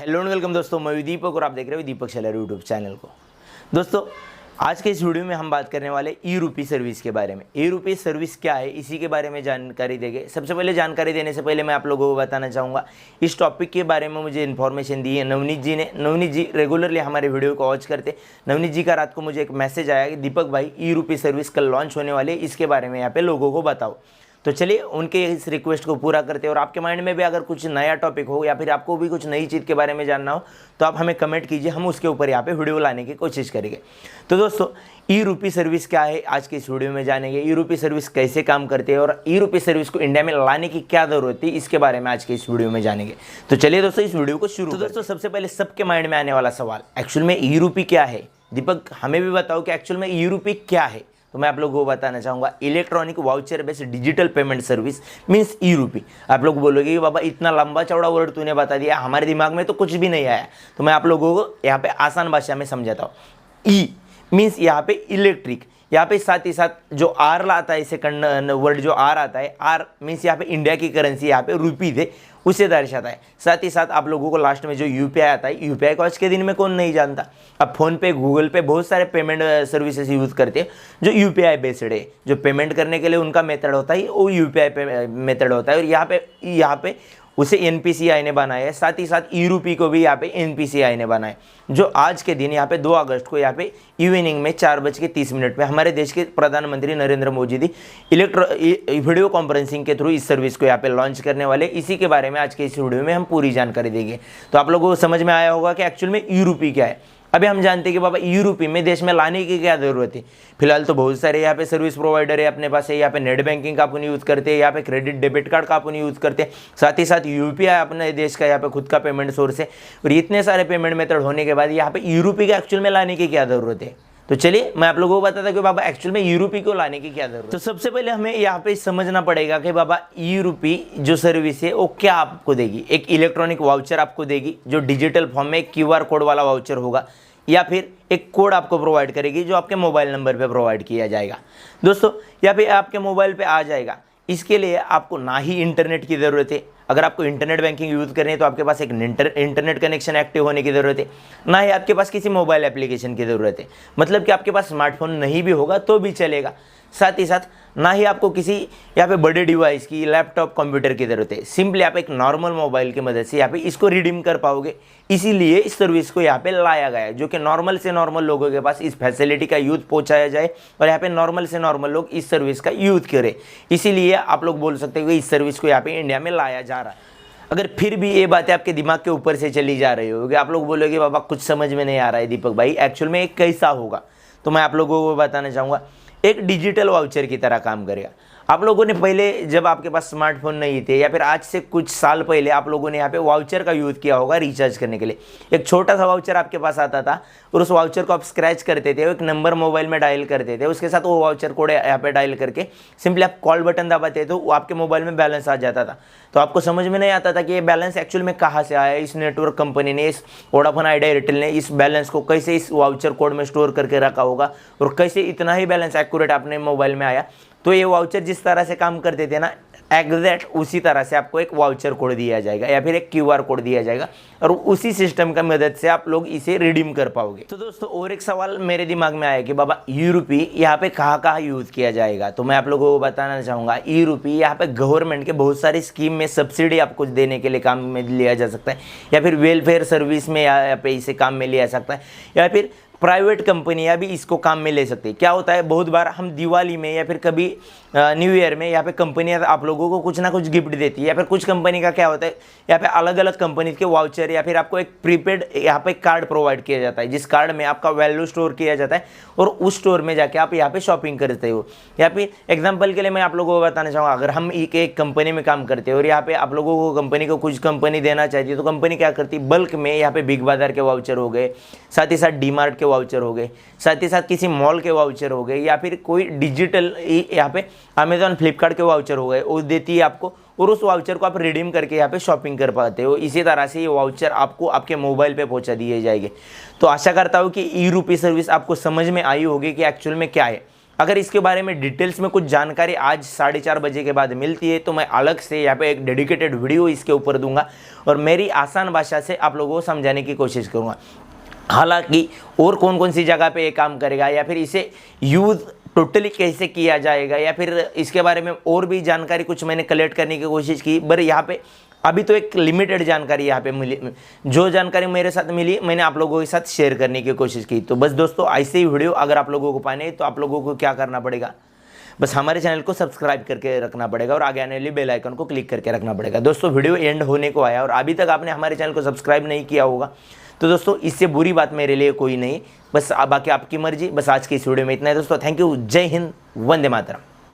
Hello and welcome दोस्तों, मैं दीपक और आप देख रहे हो दीपक शेलर यूट्यूब चैनल को। दोस्तों, आज के इस वीडियो में हम बात करने वाले ई रूपी सर्विस के बारे में। ई रूपी सर्विस क्या है, इसी के बारे में जानकारी देंगे। सबसे पहले जानकारी देने से पहले मैं आप लोगों को बताना चाहूँगा, इस टॉपिक के बारे में मुझे इन्फॉर्मेशन दी है नवनीत जी ने। नवनीत जी रेगुलरली हमारे वीडियो को वॉच करते। नवनीत जी का रात को मुझे एक मैसेज आया कि दीपक भाई ई रूपी सर्विस कल लॉन्च होने वाली है, इसके बारे में यहाँ पे लोगों को बताओ। तो चलिए उनके इस रिक्वेस्ट को पूरा करते हैं। और आपके माइंड में भी अगर कुछ नया टॉपिक हो या फिर आपको भी कुछ नई चीज़ के बारे में जानना हो तो आप हमें कमेंट कीजिए, हम उसके ऊपर यहाँ पे वीडियो लाने की कोशिश करेंगे। तो दोस्तों, ई रूपी सर्विस क्या है आज के इस वीडियो में जानेंगे। ई रूपी सर्विस कैसे काम करते हैं और ई रूपी सर्विस को इंडिया में लाने की क्या जरूरत है, इसके बारे में आज के इस वीडियो में जानेंगे। तो चलिए दोस्तों, इस वीडियो को शुरू। तो दोस्तों, सबसे पहले सबके माइंड में आने वाला सवाल, एक्चुअल में ई रूपी क्या है। दीपक हमें भी बताओ कि एक्चुअल में ई रूपी क्या है। तो मैं आप लोगों को बताना चाहूँगा, electronic voucher based digital payment service means ई रूपी। आप लोग बोलोगे कि बाबा इतना लंबा चौड़ा वर्ड तूने बता दिया, हमारे दिमाग में तो कुछ भी नहीं आया। तो मैं आप लोगों को यहाँ पे आसान भाषा में समझाता हूँ। ई मीन्स यहाँ पे इलेक्ट्रिक, यहाँ पे साथ ही साथ जो आर लाता है, सेकंड वर्ड जो आर आता है, आर मीन्स यहाँ पे इंडिया की करेंसी यहाँ पे रुपी थे, उसे दर्शाता है। साथ ही साथ आप लोगों को लास्ट में जो यूपीआई आता है, यूपीआई को आज के दिन में कौन नहीं जानता। अब फोन पे, गूगल पे बहुत सारे पेमेंट सर्विसेज यूज़ करते हैं जो यूपीआई बेस्ड है। जो पेमेंट करने के लिए उनका मेथड होता है वो यूपीआई मेथड होता है। और यहाँ पे उसे एनपीसीआई ने बनाया है। साथ ही साथ ई रूपी को भी यहाँ पे एनपीसीआई ने बनाया, जो आज के दिन यहाँ पे 2 अगस्त को यहाँ पे इवनिंग में 4:30 में हमारे देश के प्रधानमंत्री नरेंद्र मोदी जी वीडियो कॉन्फ्रेंसिंग के थ्रू इस सर्विस को यहाँ पे लॉन्च करने वाले। इसी के बारे में आज के इस वीडियो में हम पूरी जानकारी देंगे। तो आप लोगों को समझ में आया होगा कि एक्चुअल में ई रूपी क्या है। अभी हम जानते हैं कि बाबा ई रूपी में देश में लाने की क्या ज़रूरत है। फिलहाल तो बहुत सारे यहाँ पे सर्विस प्रोवाइडर है अपने पास है। यहाँ पे नेट बैंकिंग का अपन यूज़ करते हैं, यहाँ पे क्रेडिट डेबिट कार्ड का अपन यूज़ करते हैं। साथ ही साथ यूपीआई अपने देश का यहाँ पे खुद का पेमेंट सोर्स है। और इतने सारे पेमेंट मेथड होने के बाद यहाँ पे ई रूपी का एक्चुअल में लाने की क्या ज़रूरत है। तो चलिए मैं आप लोगों को बताता कि बाबा एक्चुअल में ई रूपी को लाने की क्या जरूरत है। तो सबसे पहले हमें यहाँ पे समझना पड़ेगा कि बाबा ई रूपी जो सर्विस है वो क्या आपको देगी। एक इलेक्ट्रॉनिक वाउचर आपको देगी जो डिजिटल फॉर्म में क्यूआर कोड वाला वाउचर होगा, या फिर एक कोड आपको प्रोवाइड करेगी जो आपके मोबाइल नंबर पे प्रोवाइड किया जाएगा दोस्तों, या फिर आपके मोबाइल पे आ जाएगा। इसके लिए आपको ना ही इंटरनेट की ज़रूरत है। अगर आपको इंटरनेट बैंकिंग यूज़ करनी है तो आपके पास एक इंटरनेट कनेक्शन एक्टिव होने की ज़रूरत है। ना ही आपके पास किसी मोबाइल एप्लीकेशन की ज़रूरत है, मतलब कि आपके पास स्मार्टफोन नहीं भी होगा तो भी चलेगा। साथ ही साथ ना ही आपको किसी यहाँ पे बड़े डिवाइस की, लैपटॉप, कंप्यूटर की ज़रूरत है। सिंपली आप एक नॉर्मल मोबाइल की मदद से यहाँ पे इसको रिडीम कर पाओगे। इसीलिए इस सर्विस को यहाँ पे लाया गया है, जो कि नॉर्मल से नॉर्मल लोगों के पास इस फैसिलिटी का यूज़ पहुँचाया जाए और यहाँ पे नॉर्मल से नॉर्मल लोग इस सर्विस का यूज़ करें। इसीलिए आप लोग बोल सकते हो कि इस सर्विस को यहाँ पे इंडिया में लाया जा रहा है। अगर फिर भी ये बातें आपके दिमाग के ऊपर से चली जा रही होगी, आप लोग बोलोगे बाबा कुछ समझ में नहीं आ रहा है दीपक भाई, एक्चुअल में एक कैसा होगा। तो मैं आप लोगों को बताना चाहूँगा, एक डिजिटल वाउचर की तरह काम करेगा। आप लोगों ने पहले जब आपके पास स्मार्टफोन नहीं थे या फिर आज से कुछ साल पहले आप लोगों ने यहाँ पे वाउचर का यूज़ किया होगा रिचार्ज करने के लिए। एक छोटा सा वाउचर आपके पास आता था और उस वाउचर को आप स्क्रैच करते थे, एक नंबर मोबाइल में डायल करते थे, उसके साथ वो वाउचर कोड यहाँ पे डायल करके सिंपली आप कॉल बटन दबाते तो वो आपके मोबाइल में बैलेंस आ जाता था। तो आपको समझ में नहीं आता था कि ये बैलेंस एक्चुअल में कहाँ से आया, इस नेटवर्क कंपनी ने, इस वोडाफोन आइडिया एयरटेल ने इस बैलेंस को कैसे इस वाउचर कोड में स्टोर करके रखा होगा और कैसे इतना ही बैलेंस एक्यूरेट अपने मोबाइल में आया। तो ये वाउचर जिस तरह से काम करते थे ना, एग्जैक्ट उसी तरह से आपको एक वाउचर कोड दिया जाएगा या फिर एक क्यूआर कोड दिया जाएगा और उसी सिस्टम की मदद से आप लोग इसे रिडीम कर पाओगे। तो दोस्तों, और एक सवाल मेरे दिमाग में आया कि बाबा ई रूपी यहाँ पे कहाँ यूज़ किया जाएगा। तो मैं आप लोगों को बताना चाहूँगा, ई रूपी यहाँ पे गवर्नमेंट के बहुत सारी स्कीम में सब्सिडी आपको देने के लिए काम में लिया जा सकता है, या फिर वेलफेयर सर्विस में यहाँ पे इसे काम में लिया जा सकता है, या फिर प्राइवेट कंपनियां भी इसको काम में ले सकती है। क्या होता है, बहुत बार हम दिवाली में या फिर कभी न्यू ईयर में यहाँ पे कंपनियां आप लोगों को कुछ ना कुछ गिफ्ट देती है, या फिर कुछ कंपनी का क्या होता है, यहाँ पे अलग अलग कंपनी के वाउचर या फिर आपको एक प्रीपेड यहाँ पे कार्ड प्रोवाइड किया जाता है, जिस कार्ड में आपका वैल्यू स्टोर किया जाता है और उस स्टोर में जाके आप यहाँ पे शॉपिंग करते हो। या फिर एग्जाम्पल के लिए मैं आप लोगों को बताना चाहूँगा, अगर हम एक कंपनी में काम करते हैं और यहाँ पे आप लोगों को कंपनी को कुछ कंपनी देना चाहती है, तो कंपनी क्या करती है, बल्क में यहाँ पे बिग बाजार के वाउचर हो गए, साथ ही साथ डी मार्ट के वाउचर हो गए, साथ ही साथ किसी मॉल के वाउचर हो गए, या फिर कोई डिजिटल यहाँ पे अमेजॉन, फ्लिपकार्ट के वाउचर हो गए, वो देती है आपको और उस वाउचर को आप रिडीम करके यहाँ पे शॉपिंग कर पाते हो। इसी तरह से ये वाउचर आपको आपके मोबाइल पे पहुँचा दिए जाएंगे। तो आशा करता हूँ कि ई रूपी सर्विस आपको समझ में आई होगी कि एक्चुअल में क्या है। अगर इसके बारे में डिटेल्स में कुछ जानकारी आज 4:30 बजे के बाद मिलती है तो मैं अलग से यहाँ पे एक डेडिकेटेड वीडियो इसके ऊपर दूंगा और मेरी आसान भाषा से आप लोगों को समझाने की कोशिश करूँगा। हालांकि और कौन कौन सी जगह पे ये काम करेगा या फिर इसे यूज़ टोटली कैसे किया जाएगा या फिर इसके बारे में और भी जानकारी कुछ मैंने कलेक्ट करने की कोशिश की, पर यहाँ पे अभी तो एक लिमिटेड जानकारी यहाँ पे मिली। जो जानकारी मेरे साथ मिली मैंने आप लोगों के साथ शेयर करने की कोशिश की। तो बस दोस्तों, ऐसे ही वीडियो अगर आप लोगों को पाने हैं तो आप लोगों को क्या करना पड़ेगा, बस हमारे चैनल को सब्सक्राइब करके रखना पड़ेगा और आगे आने वाली बेल आइकन को क्लिक करके रखना पड़ेगा। दोस्तों, वीडियो एंड होने को आया और अभी तक आपने हमारे चैनल को सब्सक्राइब नहीं किया होगा तो दोस्तों इससे बुरी बात मेरे लिए कोई नहीं, बस बाकी आपकी मर्जी। बस आज की इस वीडियो में इतना है दोस्तों। थैंक यू, जय हिंद, वंदे मातरम।